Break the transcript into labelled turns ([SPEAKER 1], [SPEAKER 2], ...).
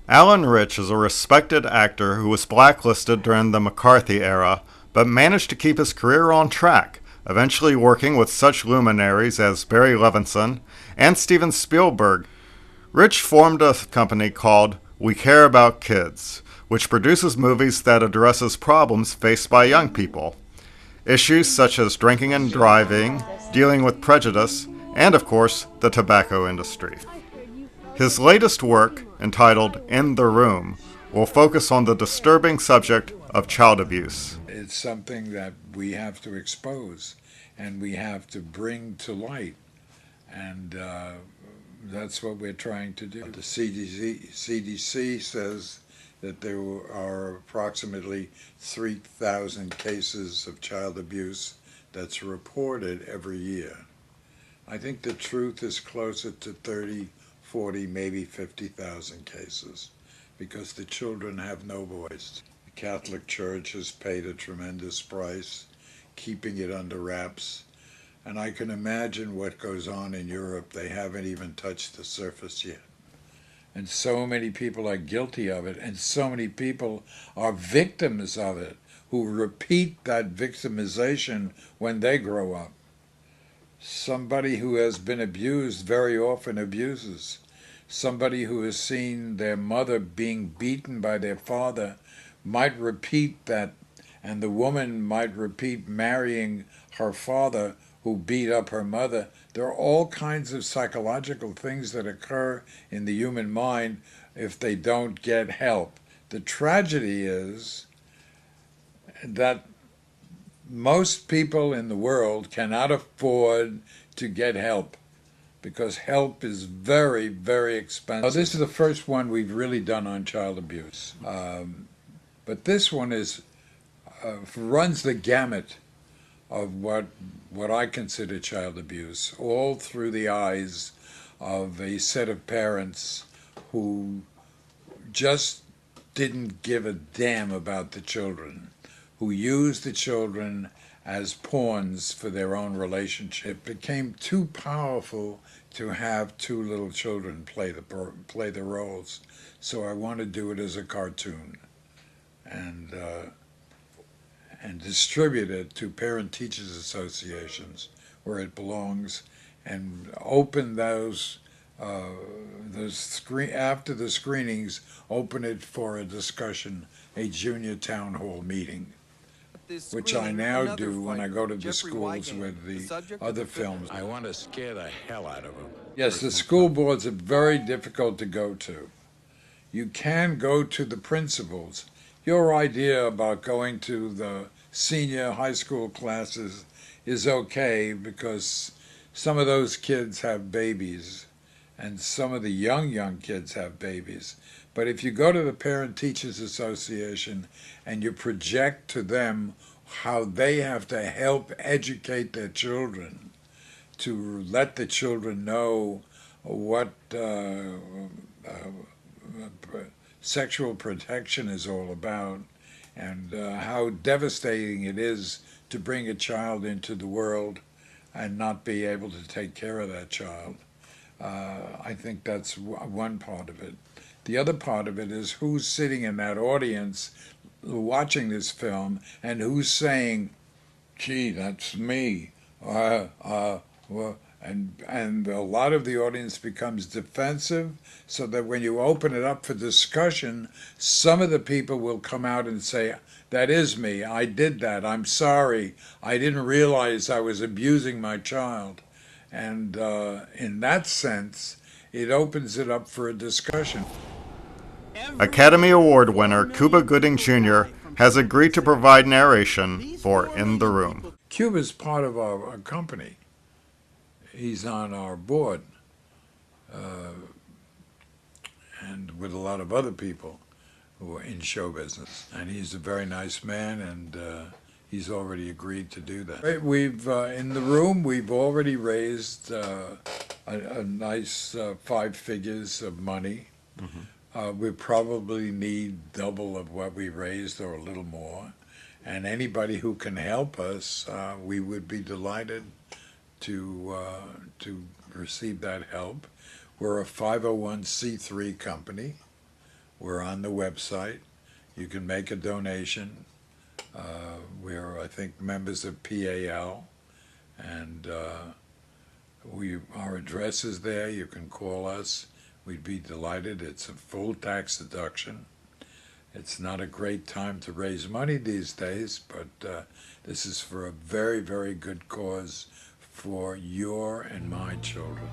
[SPEAKER 1] Allan Rich is a respected actor who was blacklisted during the McCarthy era, but managed to keep his career on track, eventually working with such luminaries as Barry Levinson and Steven Spielberg. Rich formed a company called We Care About Kids, which produces movies that addresses problems faced by young people. Issues such as drinking and driving, dealing with prejudice, and of course, the tobacco industry. His latest work, entitled In the Room, will focus on the disturbing subject of child abuse.
[SPEAKER 2] It's something that we have to expose and we have to bring to light, and that's what we're trying to do. The CDC says that there are approximately 3,000 cases of child abuse that's reported every year. I think the truth is closer to 30, 40, maybe 50,000 cases, because the children have no voice. The Catholic Church has paid a tremendous price, keeping it under wraps. And I can imagine what goes on in Europe. They haven't even touched the surface yet. And so many people are guilty of it, and so many people are victims of it, who repeat that victimization when they grow up. Somebody who has been abused very often abuses. Somebody who has seen their mother being beaten by their father might repeat that, and the woman might repeat marrying her father who beat up her mother. There are all kinds of psychological things that occur in the human mind if they don't get help. The tragedy is that most people in the world cannot afford to get help, because help is very, very expensive. This is the first one we've really done on child abuse. But this one runs the gamut of what I consider child abuse, all through the eyes of a set of parents who just didn't give a damn about the children, who used the children as pawns for their own relationship. It became too powerful to have two little children play the roles. So I want to do it as a cartoon and distribute it to parent-teachers associations where it belongs, and open those after the screenings, open it for a discussion, a junior town hall meeting, which I now do when I go to the schools with the other films.
[SPEAKER 3] I want to scare the hell out of them.
[SPEAKER 2] Yes, the school boards are very difficult to go to. You can go to the principals. Your idea about going to the senior high school classes is okay, because some of those kids have babies, and some of the young kids have babies. But if you go to the Parent-Teachers Association and you project to them how they have to help educate their children, to let the children know what sexual protection is all about, and how devastating it is to bring a child into the world and not be able to take care of that child. I think that's one part of it. The other part of it is who's sitting in that audience watching this film and who's saying, gee, that's me. And a lot of the audience becomes defensive, so that when you open it up for discussion, some of the people will come out and say, that is me, I did that, I'm sorry, I didn't realize I was abusing my child. And in that sense, it opens it up for a discussion.
[SPEAKER 1] Academy Award winner Cuba Gooding Jr. has agreed to provide narration for In the Room.
[SPEAKER 2] Cuba's part of our company. He's on our board, and with a lot of other people who are in show business. And he's a very nice man, and he's already agreed to do that. We've in the room, we've already raised a nice 5 figures of money. Mm-hmm. We probably need double of what we raised, or a little more. And anybody who can help us, we would be delighted to receive that help. We're a 501c3 company. We're on the website. You can make a donation. We're, I think, members of PAL, and our address is there. You can call us. We'd be delighted. It's a full tax deduction. It's not a great time to raise money these days, but this is for a very, very good cause for your and my children.